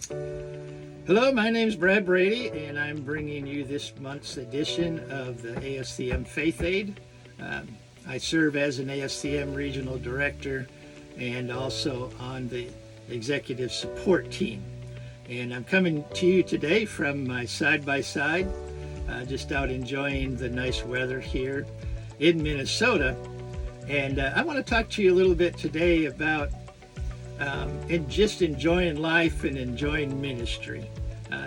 Hello, my name is Brede, and I'm bringing you this month's edition of the AFCM Faith Aid. I serve as an AFCM Regional Director and also on the Executive Support Team. And I'm coming to you today from my side-by-side, just out enjoying the nice weather here in Minnesota. And I want to talk to you a little bit today about and just enjoying life and enjoying ministry.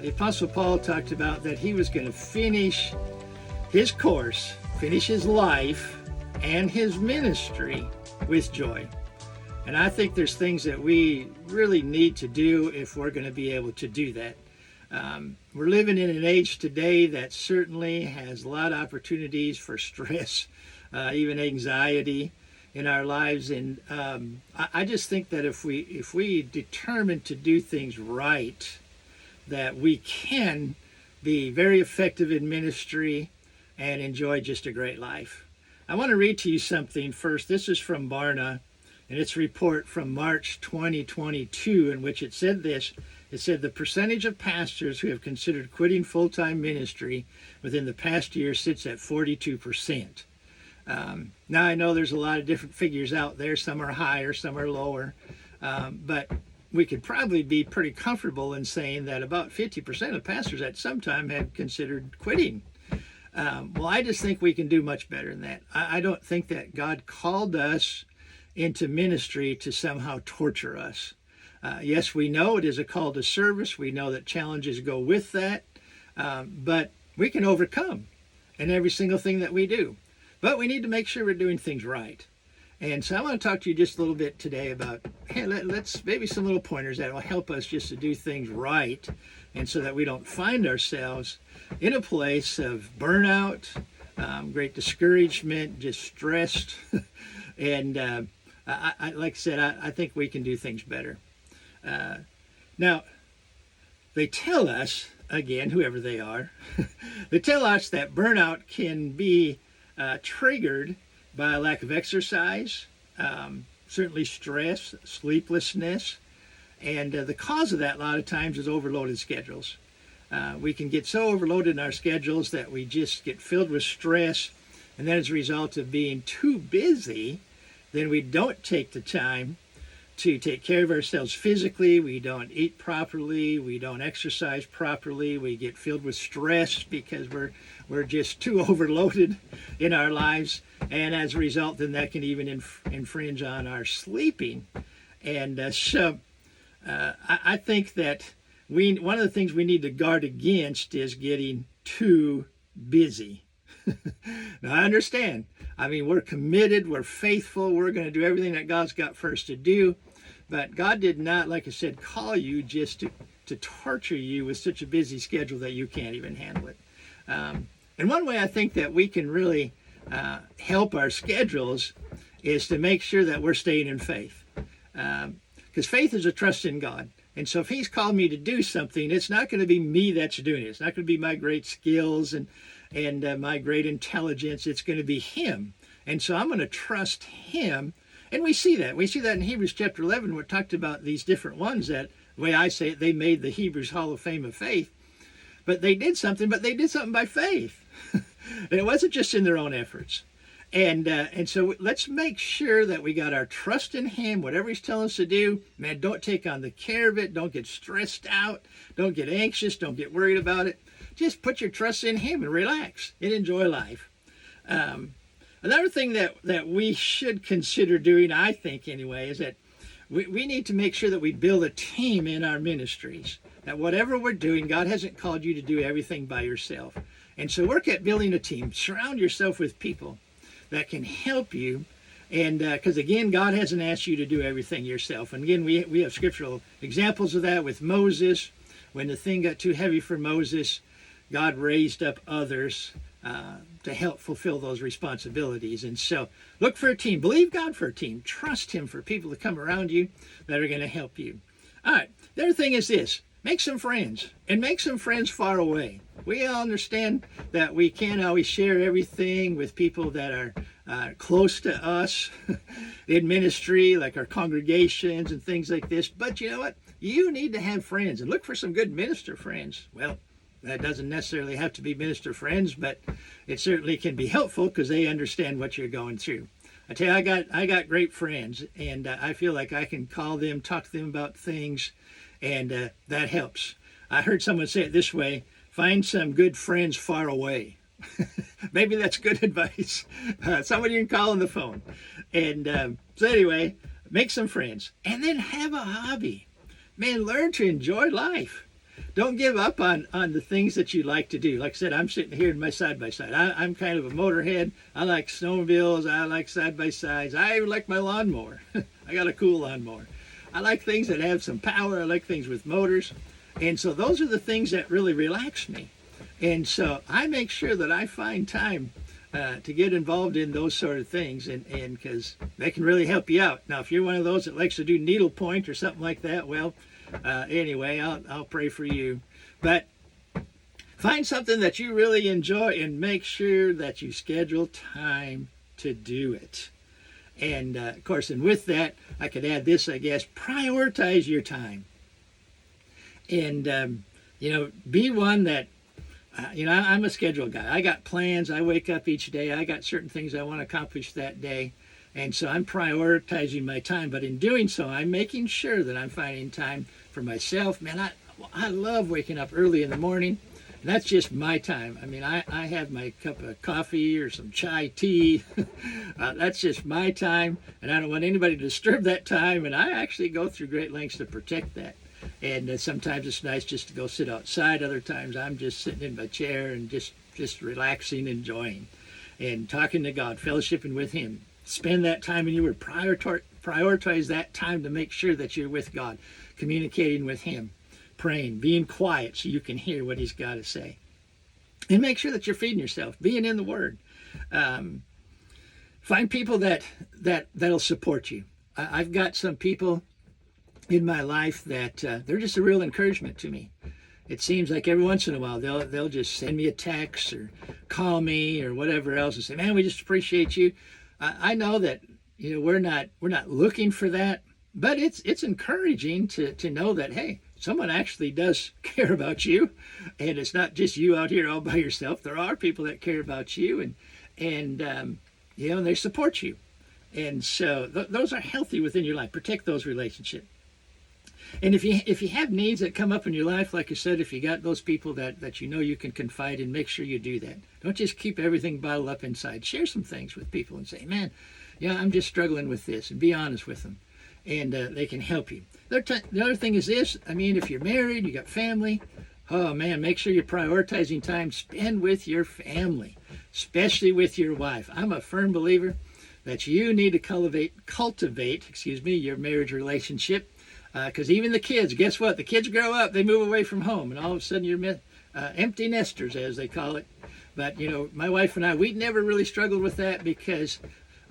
The Apostle Paul talked about that he was going to finish his course, finish his life and his ministry with joy. And I think there's things that we really need to do if we're going to be able to do that. We're living in an age today that certainly has a lot of opportunities for stress, even anxiety in our lives. And I just think that if we determine to do things right, that we can be very effective in ministry and enjoy just a great life. I want to read to you something first. This is from Barna, and it's a report from March 2022 in which it said this. It said the percentage of pastors who have considered quitting full-time ministry within the past year sits at 42%. Now I know there's a lot of different figures out there. Some are higher, some are lower, but we could probably be pretty comfortable in saying that about 50% of pastors at some time have considered quitting. Well, I just think we can do much better than that. I don't think that God called us into ministry to somehow torture us. Yes, we know it is a call to service. We know that challenges go with that, but we can overcome in every single thing that we do. But we need to make sure we're doing things right. And so I want to talk to you just a little bit today about, hey, let's maybe some little pointers that will help us just to do things right, and so that we don't find ourselves in a place of burnout, great discouragement, just stressed. And like I said, I think we can do things better. Now, they tell us, again, whoever they are, they tell us that burnout can be triggered by a lack of exercise, certainly stress, sleeplessness, and the cause of that a lot of times is overloaded schedules. We can get so overloaded in our schedules that we just get filled with stress, and then as a result of being too busy, then we don't take the time to take care of ourselves physically. We don't eat properly, we don't exercise properly, we get filled with stress because we're just too overloaded in our lives, and as a result then that can even infringe on our sleeping. And so I think that one of the things we need to guard against is getting too busy. Now I understand, I mean, we're committed, we're faithful, we're going to do everything that God's got for us to do. But God did not, like I said, call you just to torture you with such a busy schedule that you can't even handle it. And one way I think that we can really help our schedules is to make sure that we're staying in faith. Because faith is a trust in God. And so if He's called me to do something, it's not going to be me that's doing it. It's not going to be my great skills and my great intelligence. It's going to be Him. And so I'm going to trust Him. And we see that. We see that in Hebrews chapter 11, where it talked about these different ones that, the way I say it, they made the Hebrews Hall of Fame of faith. But they did something by faith. And it wasn't just in their own efforts. And so let's make sure that we got our trust in Him, whatever He's telling us to do. Man, don't take on the care of it. Don't get stressed out. Don't get anxious. Don't get worried about it. Just put your trust in Him and relax and enjoy life. Another thing that we should consider doing, I think anyway, is that we need to make sure that we build a team in our ministries. That whatever we're doing, God hasn't called you to do everything by yourself. And so work at building a team. Surround yourself with people that can help you. And because again, God hasn't asked you to do everything yourself. And again, we have scriptural examples of that with Moses. When the thing got too heavy for Moses, God raised up others to help fulfill those responsibilities. And so look for a team. Believe God for a team. Trust Him for people to come around you that are going to help you. All right. The other thing is this. Make some friends, and make some friends far away. We all understand that we can't always share everything with people that are close to us in ministry, like our congregations and things like this. But you know what? you need to have friends and look for some good minister friends. Well, that doesn't necessarily have to be minister friends, but it certainly can be helpful because they understand what you're going through. I tell you, I got great friends, and I feel like I can call them, talk to them about things, and that helps. I heard someone say it this way: find some good friends far away. Maybe that's good advice. Someone you can call on the phone. And so anyway, make some friends, and then have a hobby. Man, learn to enjoy life. Don't give up on the things that you like to do. Like I said, I'm sitting here in my side-by-side. I'm kind of a motorhead. I like snowmobiles. I like side-by-sides. I even like my lawnmower. I got a cool lawnmower. I like things that have some power. I like things with motors. And so those are the things that really relax me. And so I make sure that I find time to get involved in those sort of things, and because they can really help you out. Now, if you're one of those that likes to do needlepoint or something like that, well, anyway, I'll pray for you. But find something that you really enjoy and make sure that you schedule time to do it. And of course, and with that, I could add this, I guess: prioritize your time. And be one that I'm a schedule guy. I got plans. I wake up each day. I got certain things I want to accomplish that day. And so I'm prioritizing my time. But in doing so, I'm making sure that I'm finding time for myself. Man, I love waking up early in the morning. And that's just my time. I mean, I have my cup of coffee or some chai tea. That's just my time. And I don't want anybody to disturb that time. And I actually go through great lengths to protect that. And sometimes it's nice just to go sit outside. Other times I'm just sitting in my chair and just relaxing, enjoying, and talking to God, fellowshipping with Him. Spend that time in your Word. Prioritize that time to make sure that you're with God, communicating with Him, praying, being quiet so you can hear what He's got to say. And make sure that you're feeding yourself, being in the Word. Find people that'll support you. I've got some people in my life that they're just a real encouragement to me. It seems like every once in a while they'll just send me a text or call me or whatever else and say, "Man, we just appreciate you." I know that we're not looking for that, but it's encouraging to know that, hey, someone actually does care about you, and it's not just you out here all by yourself. There are people that care about you, and they support you, and so those are healthy within your life. Protect those relationships. And if you have needs that come up in your life, like I said, if you got those people that you can confide in, make sure you do that. Don't just keep everything bottled up inside. Share some things with people and say, "Man, I'm just struggling with this," and be honest with them, and they can help you. The other thing is this: if you're married, you got family. Oh man, make sure you're prioritizing time spend with your family, especially with your wife. I'm a firm believer that you need to cultivate, your marriage relationship. Because even the kids, guess what? The kids grow up, they move away from home, and all of a sudden you're empty nesters, as they call it. But my wife and I, we never really struggled with that because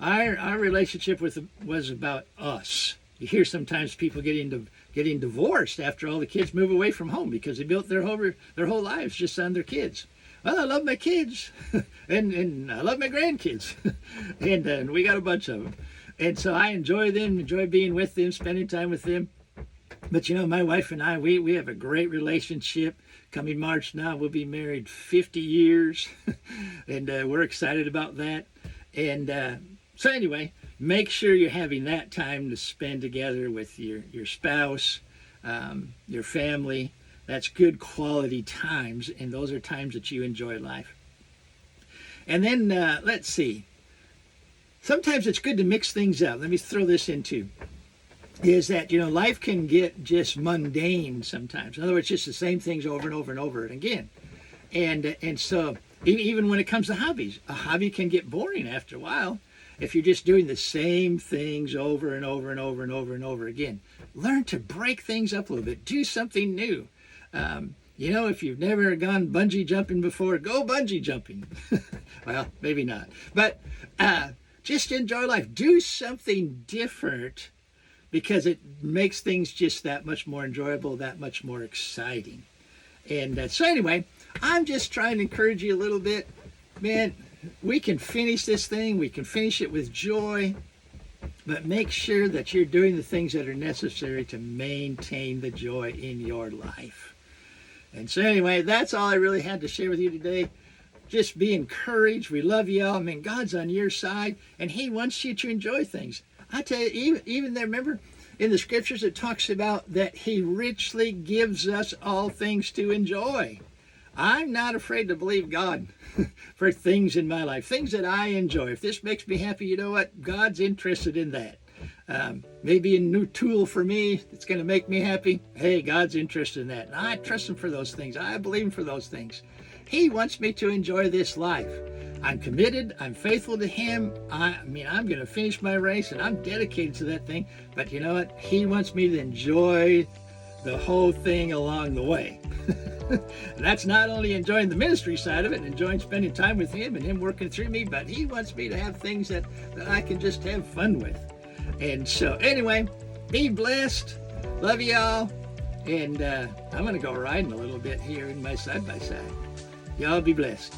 our relationship was about us. You hear sometimes people getting divorced after all the kids move away from home because they built their whole lives just on their kids. Well, I love my kids, and I love my grandkids, and we got a bunch of them, and so I enjoy them, enjoy being with them, spending time with them. But my wife and I, we have a great relationship. Coming March now, we'll be married 50 years, and we're excited about that. And so anyway, make sure you're having that time to spend together with your spouse, your family. That's good quality times, and those are times that you enjoy life. And then, let's see. Sometimes it's good to mix things up. Let me throw this in too. Is that, life can get just mundane sometimes. In other words, just the same things over and over and over again. And so even when it comes to hobbies, a hobby can get boring after a while if you're just doing the same things over and over and over and over and over again. Learn to break things up a little bit. Do something new. If you've never gone bungee jumping before, go bungee jumping. Well, maybe not. But just enjoy life. Do something different because it makes things just that much more enjoyable, that much more exciting. And so anyway, I'm just trying to encourage you a little bit. Man, we can finish this thing. We can finish it with joy. but make sure that you're doing the things that are necessary to maintain the joy in your life. And so anyway, that's all I really had to share with you today. Just be encouraged. We love you all. I mean, God's on your side, and he wants you to enjoy things. I tell you, even there, remember, in the scriptures it talks about that he richly gives us all things to enjoy. I'm not afraid to believe God for things in my life, things that I enjoy. If this makes me happy, you know what? God's interested in that. Maybe a new tool for me that's going to make me happy. Hey, God's interested in that. And I trust him for those things. I believe him for those things. He wants me to enjoy this life. I'm committed. I'm faithful to him. I'm going to finish my race, and I'm dedicated to that thing. But you know what? He wants me to enjoy the whole thing along the way. And that's not only enjoying the ministry side of it and enjoying spending time with him and him working through me, but he wants me to have things that I can just have fun with. And so anyway, be blessed. Love y'all. And I'm going to go riding a little bit here in my side-by-side. Y'all be blessed.